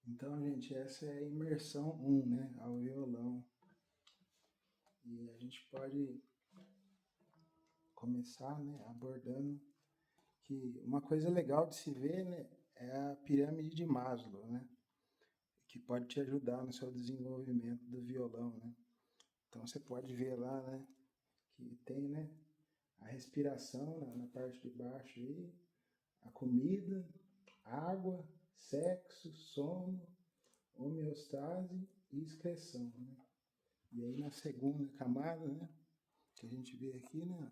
Então, gente, essa é a imersão 1, né, ao violão. E a gente pode começar, né, abordando que uma coisa legal de se ver, né, é a pirâmide de Maslow, né, que pode te ajudar no seu desenvolvimento do violão, né. Então, você pode ver lá, né, que tem, né, a respiração na parte de baixo aí, a comida, água, sexo, sono, homeostase e excreção, né. E aí na segunda camada, né, que a gente vê aqui, né,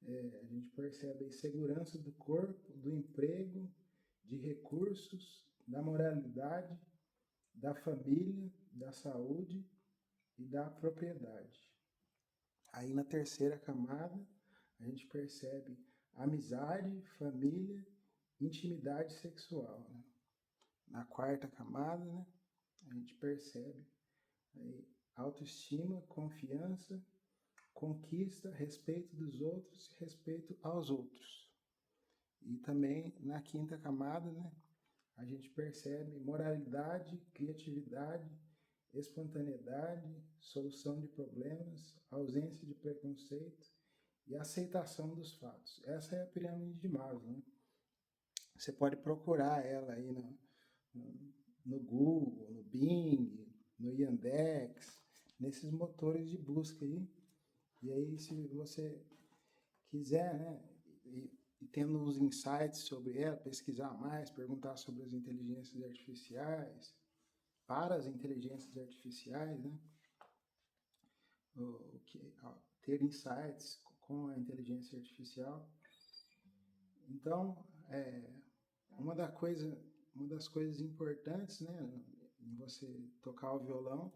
a gente percebe a segurança do corpo, do emprego, de recursos, da moralidade, da família, da saúde e da propriedade. Aí na terceira camada, a gente percebe amizade, família, intimidade sexual, né? Na quarta camada, né, a gente percebe aí, autoestima, confiança, conquista, respeito dos outros, respeito aos outros. E também na quinta camada, né, a gente percebe moralidade, criatividade, espontaneidade, solução de problemas, ausência de preconceito e aceitação dos fatos. Essa é a pirâmide de Maslow, né? Você pode procurar ela aí no Google, no Bing, no Yandex, nesses motores de busca aí. E aí, se você quiser, né, e tendo uns insights sobre ela, pesquisar mais, perguntar sobre as inteligências artificiais, para as inteligências artificiais, né, ter insights com a inteligência artificial. Então, uma, da coisa, uma das coisas importantes, né, em você tocar o violão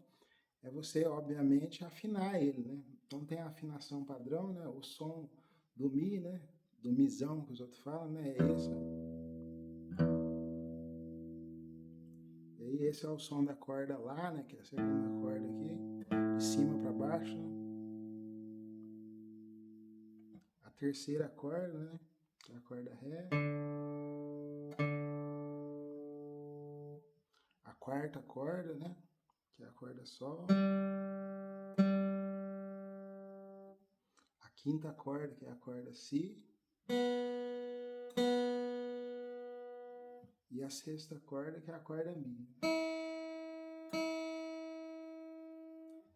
é você, obviamente, afinar ele, né? Então tem a afinação padrão, né? O som do Mi, né? Do Mizão que os outros falam, né? É esse. E aí esse é o som da corda Lá, né? Que é a segunda corda aqui, de cima para baixo, né? A terceira corda, né? Que é a corda Ré. A quarta corda, né? Que é a corda Sol. A quinta corda, que é a corda Si. E a sexta corda, que é a corda Mi.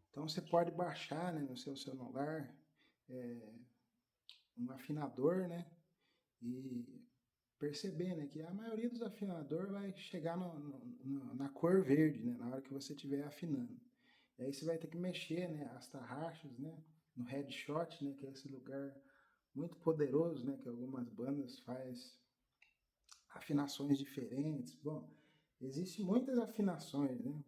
Então você pode baixar, né, no seu celular um afinador, né, e perceber, né, que a maioria dos afinadores vai chegar na cor verde, né, na hora que você estiver afinando. E aí você vai ter que mexer, né, as tarraxas, né, no headshot, né, que é esse lugar muito poderoso, né, que algumas bandas faz afinações diferentes. Bom, existem muitas afinações, né?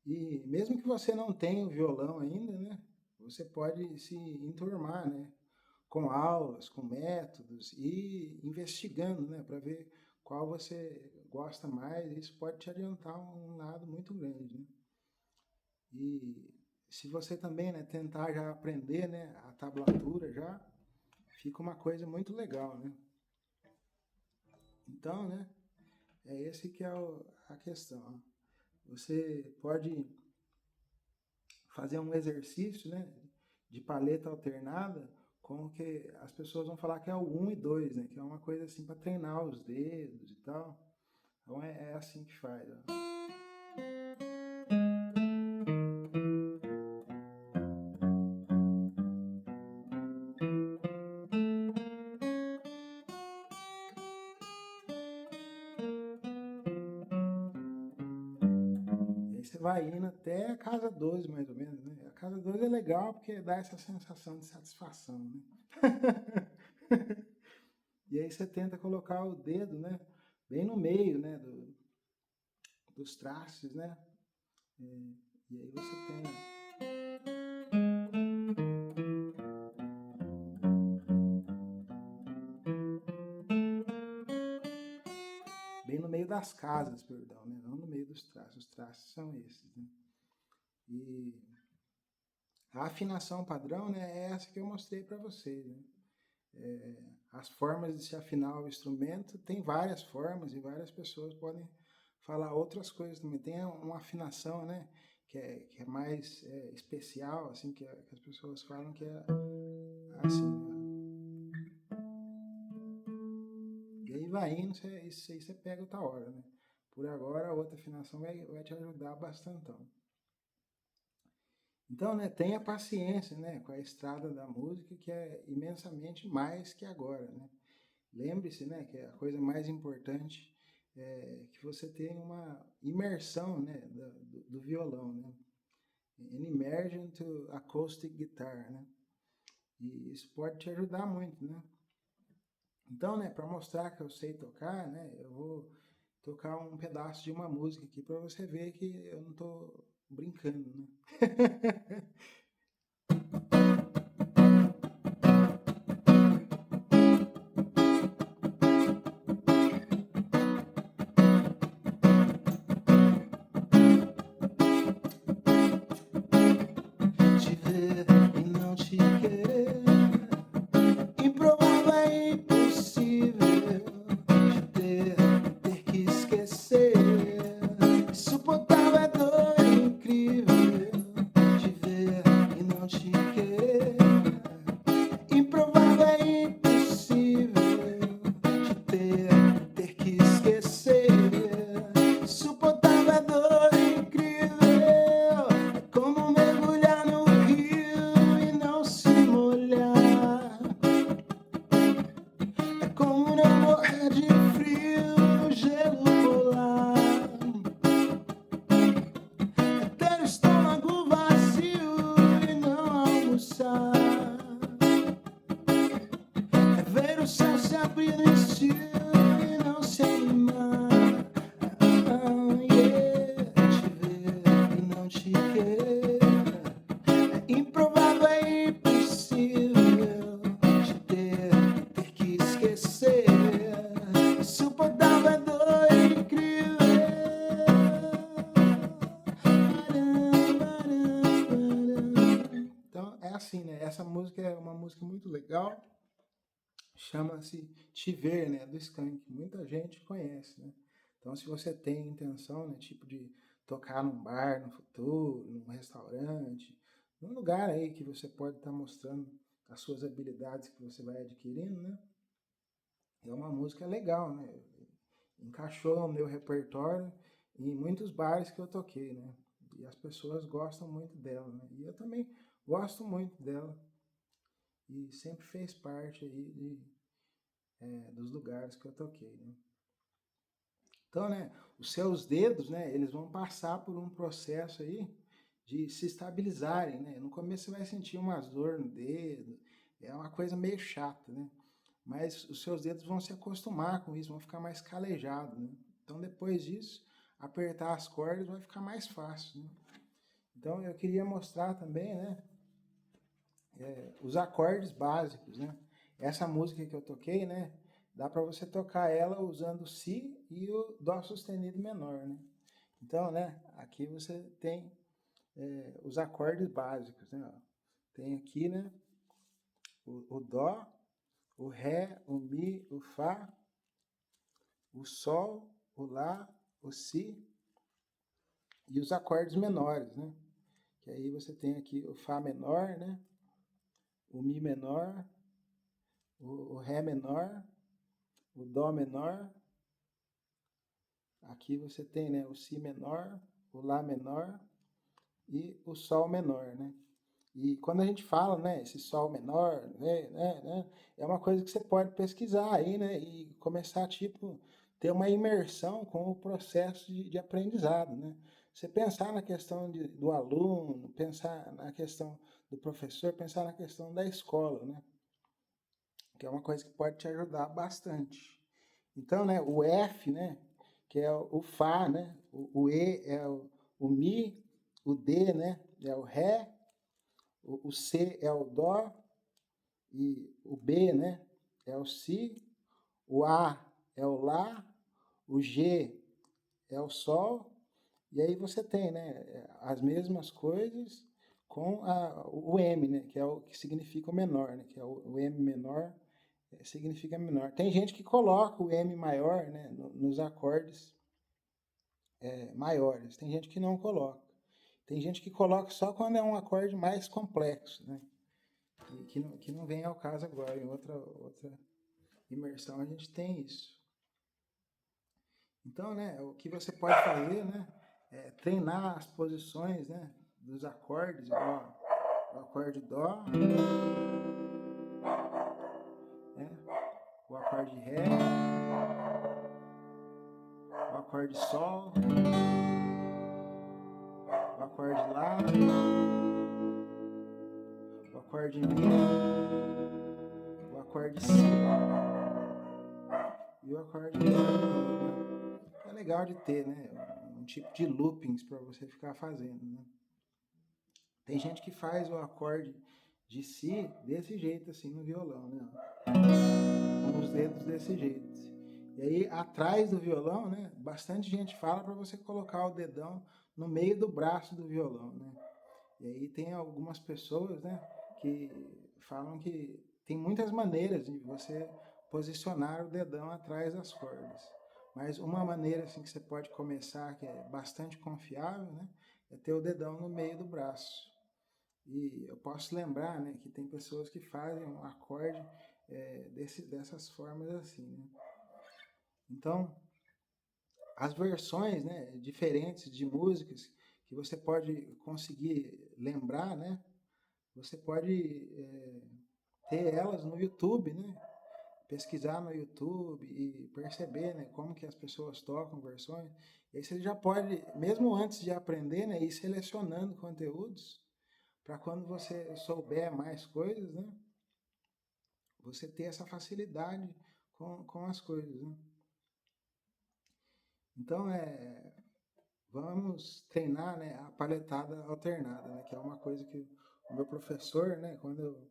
E mesmo que você não tenha o violão ainda, né, você pode se enturmar, né, com aulas, com métodos e investigando, né, para ver qual você gosta mais. Isso pode te adiantar um lado muito grande, né? E se você também, né, tentar já aprender, né, a tablatura já, fica uma coisa muito legal, né? Então, né, é esse que é a questão. Você pode fazer um exercício, né, de paleta alternada, com que as pessoas vão falar que é o 1 e 2, né, que é uma coisa assim para treinar os dedos e tal. Então é assim que faz. Ó. E aí você vai indo até a casa 12, mais ou menos, né? A casa 12 é legal porque dá essa sensação de satisfação, né? E aí você tenta colocar o dedo, né, bem no meio, né, dos traços, né? E aí você tem bem no meio das casas, perdão, né? Não no meio dos traços. Os traços são esses, né? E a afinação padrão, né, é essa que eu mostrei para vocês, né? as formas de se afinar o instrumento, tem várias formas e várias pessoas podem falar outras coisas também. Tem uma afinação, né, que é mais especial, assim, que as pessoas falam que é assim, né? E aí vai indo, isso aí você pega outra hora, né? Por agora, a outra afinação vai te ajudar bastante. Então, né, tenha paciência, né, com a estrada da música, que é imensamente mais que agora, né? Lembre-se, né, que a coisa mais importante é que você tenha uma imersão, né, do violão, né? An immersion to acoustic guitar, né? E isso pode te ajudar muito, né? Então, né, para mostrar que eu sei tocar, né, eu vou tocar um pedaço de uma música aqui para você ver que eu não estou brincando, né? Te ver e não te querer, improvável é impossível. Te ter que esquecer, insuportável é dor incrível. Te ver e não te querer, improvável é impossível. Te ter que esquecer, insuportável é dor incrível. É como mergulhar no rio e não se molhar. É como não morrer de frio no gelo polar. É ter o estômago vazio e não almoçar. É ver o céu se abrir no estio e não se animar. Yeah. Te ver e não te querer, é improvável, é impossível. Te ter que esquecer, insuportável é dor incrível. Então é assim, né? Essa música é uma música muito legal. Chama-se Te Ver, né, do Skank. Muita gente conhece, né? Então, se você tem intenção, né, tipo de tocar num bar no futuro, num restaurante, num lugar aí que você pode estar mostrando as suas habilidades que você vai adquirindo, né? É uma música legal, né? Encaixou no meu repertório em muitos bares que eu toquei, né? E as pessoas gostam muito dela, né? E eu também gosto muito dela. E sempre fez parte aí dos lugares que eu toquei, né? Então, né, os seus dedos, né, eles vão passar por um processo aí de se estabilizarem, né? No começo você vai sentir umas dor no dedo, é uma coisa meio chata, né? Mas os seus dedos vão se acostumar com isso, vão ficar mais calejados, né? Então, depois disso, apertar as cordas vai ficar mais fácil, né? Então, eu queria mostrar também, né, os acordes básicos, né? Essa música que eu toquei, né? Dá para você tocar ela usando o Si e o Dó sustenido menor, né? Então, né? Aqui você tem os acordes básicos, né? Tem aqui, né? O Dó, o Ré, o Mi, o Fá, o Sol, o Lá, o Si e os acordes menores, né? Que aí você tem aqui o Fá menor, né? O Mi menor, o Ré menor, o Dó menor. Aqui você tem, né, o Si menor, o Lá menor e o Sol menor, né? E quando a gente fala, né, esse Sol menor, é uma coisa que você pode pesquisar aí, né, e começar, tipo, ter uma imersão com o processo de aprendizado, né? Você pensar na questão do aluno, pensar na questão do professor, pensar na questão da escola, né? Que é uma coisa que pode te ajudar bastante. Então, né, o F, né, que é o Fá, né, o E é o Mi, o D, né, é o Ré, o C é o Dó, e o B, né, é o Si, o A é o Lá, o G é o Sol, e aí você tem, né, as mesmas coisas com o M, né, que é o que significa o menor, né, que é o M menor, significa menor. Tem gente que coloca o M maior, né, nos acordes maiores. Tem gente que não coloca. Tem gente que coloca só quando é um acorde mais complexo, né? Que não vem ao caso agora. Em outra imersão a gente tem isso. Então, né, o que você pode fazer, né, é treinar as posições, né, dos acordes, igual o acorde Dó, né, o acorde Ré, o acorde Sol, o acorde Lá, o acorde Mi, o acorde Si e o acorde Dó. É legal de ter, né, um tipo de loopings para você ficar fazendo, né. Tem gente que faz o acorde de Si desse jeito, assim, no violão, né, com os dedos desse jeito. E aí, atrás do violão, né, bastante gente fala para você colocar o dedão no meio do braço do violão, né. E aí tem algumas pessoas, né, que falam que tem muitas maneiras de você posicionar o dedão atrás das cordas. Mas uma maneira assim que você pode começar, que é bastante confiável, né, é ter o dedão no meio do braço. E eu posso lembrar, né, que tem pessoas que fazem um acorde dessas formas assim, né. Então, as versões, né, diferentes de músicas que você pode conseguir lembrar, né, você pode ter elas no YouTube, né, pesquisar no YouTube e perceber, né, como que as pessoas tocam versões. E aí você já pode, mesmo antes de aprender, né, ir selecionando conteúdos para quando você souber mais coisas, né, você ter essa facilidade com as coisas, né. Então, vamos treinar, né, a paletada alternada, né, que é uma coisa que o meu professor, né, quando eu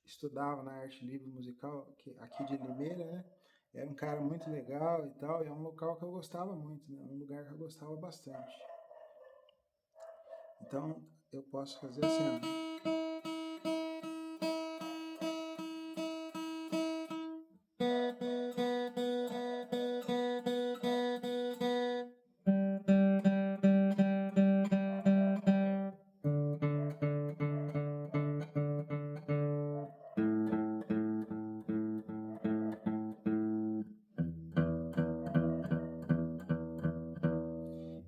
estudava na Arte Livre Musical, aqui de Limeira, né, era um cara muito legal e tal, e é um local que eu gostava muito, né, um lugar que eu gostava bastante. Então, eu posso fazer assim, ó.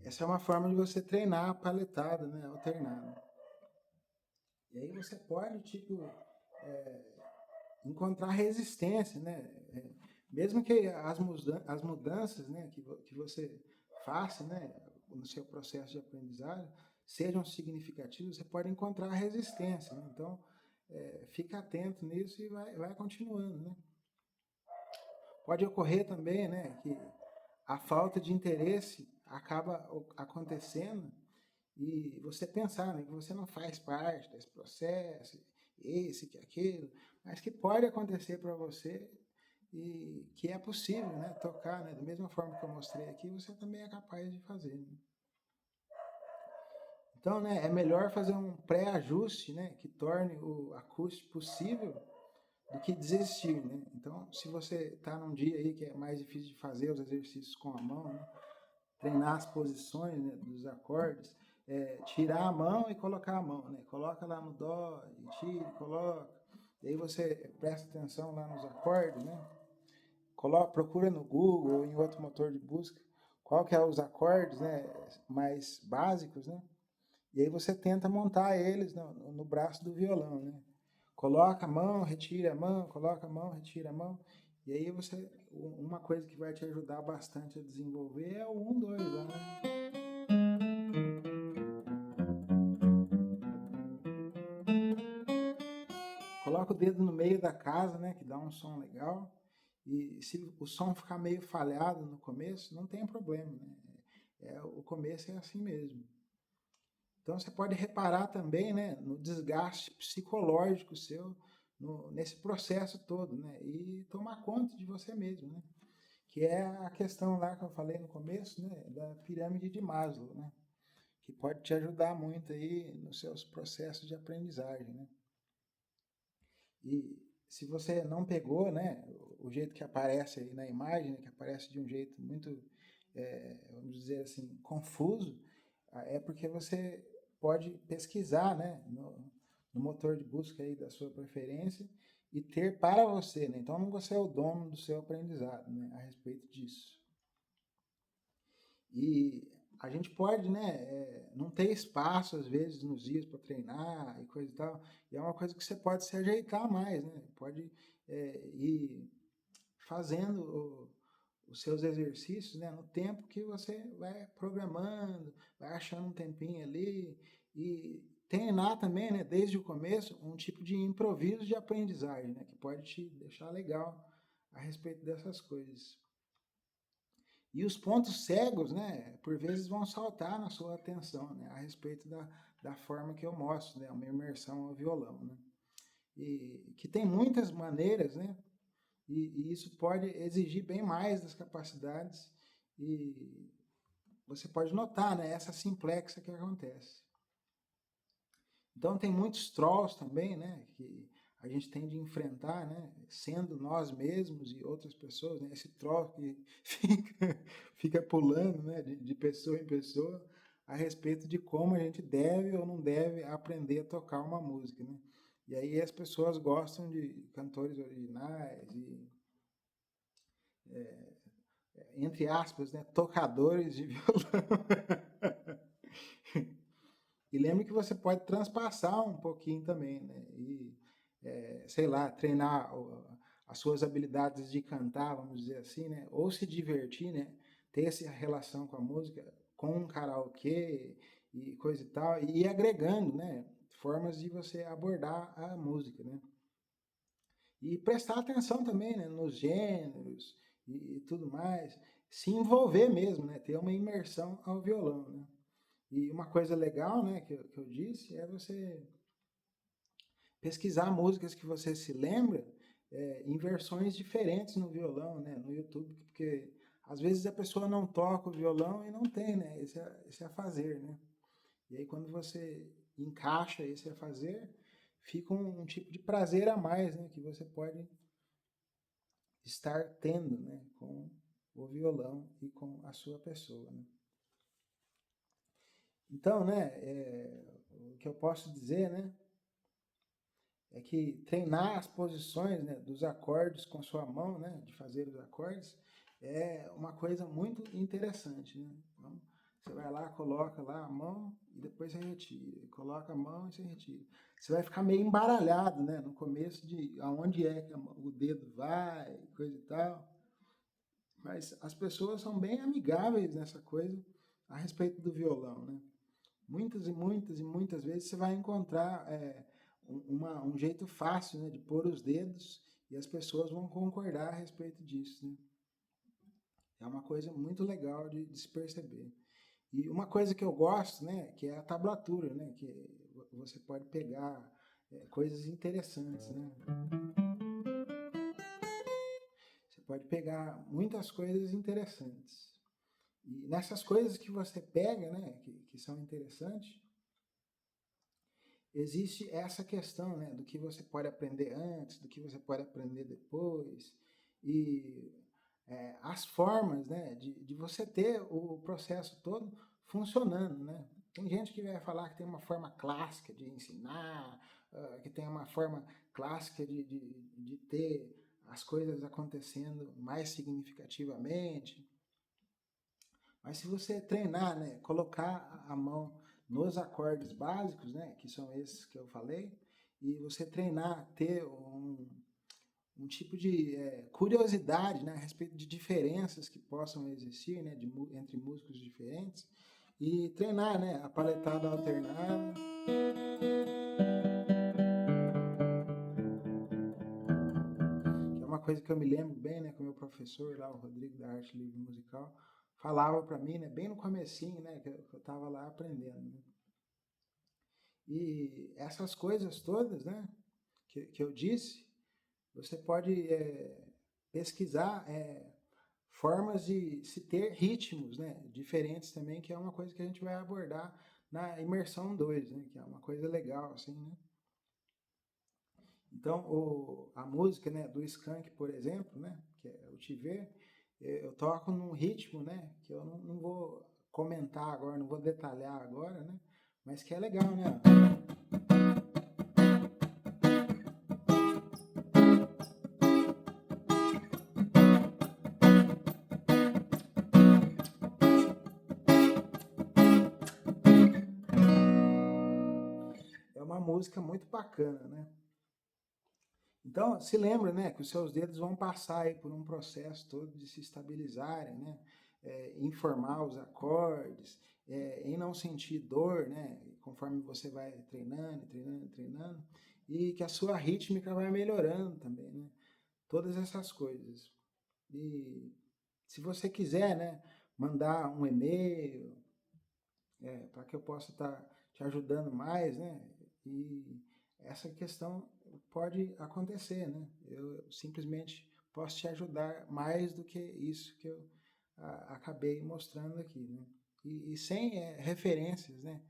Essa é uma forma de você treinar a paletada, né, alternada. E aí você pode, tipo, encontrar resistência, né? Mesmo que as mudanças, né, que você faça, né, no seu processo de aprendizagem sejam significativas, você pode encontrar resistência, né? Então, fica atento nisso e vai continuando, né? Pode ocorrer também, né, que a falta de interesse acaba acontecendo e você pensar, né, que você não faz parte desse processo, esse, que aquilo, mas que pode acontecer para você e que é possível, né, tocar, né, da mesma forma que eu mostrei aqui, você também é capaz de fazer, né? Então, né, é melhor fazer um pré-ajuste, né, que torne o acústico possível do que desistir, né? Então, se você está num dia aí que é mais difícil de fazer os exercícios com a mão, né, treinar as posições, né, dos acordes, tirar a mão e colocar a mão, né? Coloca lá no dó, e tira, coloca. E aí você presta atenção lá nos acordes, né? Procura no Google ou em outro motor de busca qual que é os acordes, né, mais básicos, né? E aí você tenta montar eles no braço do violão, né? Coloca a mão, retira a mão, coloca a mão, retira a mão. E aí uma coisa que vai te ajudar bastante a desenvolver é o 1, 2 lá, né? Coloca o dedo no meio da casa, né, que dá um som legal. E se o som ficar meio falhado no começo, não tem problema, né? O começo é assim mesmo. Então você pode reparar também, né, no desgaste psicológico seu nesse processo todo, né, e tomar conta de você mesmo, né, que é a questão lá que eu falei no começo, né, da pirâmide de Maslow, né, que pode te ajudar muito aí nos seus processos de aprendizagem, né. E se você não pegou, né, o jeito que aparece aí na imagem, né, que aparece de um jeito muito, vamos dizer assim, confuso, é porque você pode pesquisar, né, no motor de busca aí da sua preferência e ter para você, né? Então você é o dono do seu aprendizado, né, a respeito disso. E a gente pode, né, não ter espaço às vezes nos dias para treinar e coisa e tal. E é uma coisa que você pode se ajeitar mais, né? Pode ir fazendo os seus exercícios, né, no tempo que você vai programando, vai achando um tempinho ali e treinar também, né, desde o começo, um tipo de improviso de aprendizagem, né, que pode te deixar legal a respeito dessas coisas. E os pontos cegos, né, por vezes vão saltar na sua atenção, né, a respeito da forma que eu mostro, né, uma imersão ao violão, né. E que tem muitas maneiras, né, e isso pode exigir bem mais das capacidades e você pode notar, né, essa simplexa que acontece. Então tem muitos trolls também, né, que a gente tem de enfrentar, né, sendo nós mesmos e outras pessoas, né, esse troll que fica pulando, né, de pessoa em pessoa a respeito de como a gente deve ou não deve aprender a tocar uma música, né. E aí as pessoas gostam de cantores originais e entre aspas, né, tocadores de violão. E lembre que você pode transpassar um pouquinho também, né? E, sei lá, treinar as suas habilidades de cantar, vamos dizer assim, né? Ou se divertir, né? Ter essa relação com a música, com um karaokê e coisa e tal, e ir agregando, né? Formas de você abordar a música, né? E prestar atenção também, né? Nos gêneros e tudo mais. Se envolver mesmo, né? Ter uma imersão ao violão, né? E uma coisa legal, né, que eu disse, é você pesquisar músicas que você se lembra em versões diferentes no violão, né, no YouTube, porque às vezes a pessoa não toca o violão e não tem, né, esse afazer, né. E aí quando você encaixa esse afazer, fica um tipo de prazer a mais, né, que você pode estar tendo, né, com o violão e com a sua pessoa, né. Então, né, o que eu posso dizer, né, é que treinar as posições, né, dos acordes com sua mão, né, de fazer os acordes, é uma coisa muito interessante, né? Então, você vai lá, coloca lá a mão e depois você retira, coloca a mão e você retira. Você vai ficar meio embaralhado, né, no começo de aonde é que o dedo vai, coisa e tal. Mas as pessoas são bem amigáveis nessa coisa a respeito do violão, né? Muitas e muitas e muitas vezes você vai encontrar um jeito fácil, né, de pôr os dedos e as pessoas vão concordar a respeito disso, né? É uma coisa muito legal de se perceber. E uma coisa que eu gosto, né, que é a tablatura, né, que você pode pegar coisas interessantes, né? Você pode pegar muitas coisas interessantes. E nessas coisas que você pega, né, que são interessantes, existe essa questão, né, do que você pode aprender antes, do que você pode aprender depois, e as formas, né, de você ter o processo todo funcionando, né. Tem gente que vai falar que tem uma forma clássica de ensinar, que tem uma forma clássica de ter as coisas acontecendo mais significativamente, mas se você treinar, né, colocar a mão nos acordes básicos, né, que são esses que eu falei, e você treinar, ter um tipo de curiosidade, né, a respeito de diferenças que possam existir, né, entre músicos diferentes, e treinar, né, a paletada alternada. Que é uma coisa que eu me lembro bem, né, com o meu professor lá, o Rodrigo da Arte Livre Musical, falava para mim, né, bem no comecinho, né, que eu estava lá aprendendo, né? E essas coisas todas, né, que eu disse, você pode pesquisar formas de se ter ritmos, né, diferentes também, que é uma coisa que a gente vai abordar na imersão 2, né, que é uma coisa legal, assim, né. Então, a música, né, do Skank, por exemplo, né, que é o Te Ver, eu toco num ritmo, né, que eu não vou comentar agora, não vou detalhar agora, né, mas que é legal, né? É uma música muito bacana, né? Então, se lembra, né, que os seus dedos vão passar aí por um processo todo de se estabilizarem, né? Informar os acordes, em não sentir dor, né? Conforme você vai treinando, treinando, treinando, e que a sua rítmica vai melhorando também, né? Todas essas coisas. E se você quiser, né, mandar um e-mail, para que eu possa estar te ajudando mais, né? E essa questão pode acontecer, né? Eu simplesmente posso te ajudar mais do que isso que eu acabei mostrando aqui, né? E sem referências, né?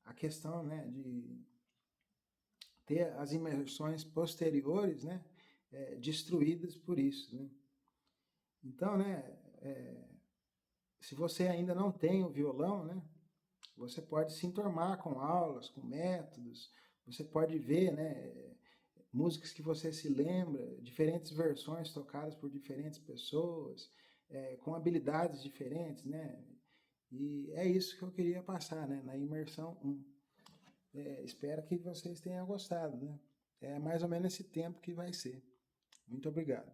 A questão, né, de ter as imersões posteriores, né, destruídas por isso, né? Então, né, se você ainda não tem o violão, né, você pode se enturmar com aulas, com métodos, você pode ver, né, músicas que você se lembra, diferentes versões tocadas por diferentes pessoas, com habilidades diferentes, né? E é isso que eu queria passar, né, na imersão 1. Espero que vocês tenham gostado, né? É mais ou menos esse tempo que vai ser. Muito obrigado.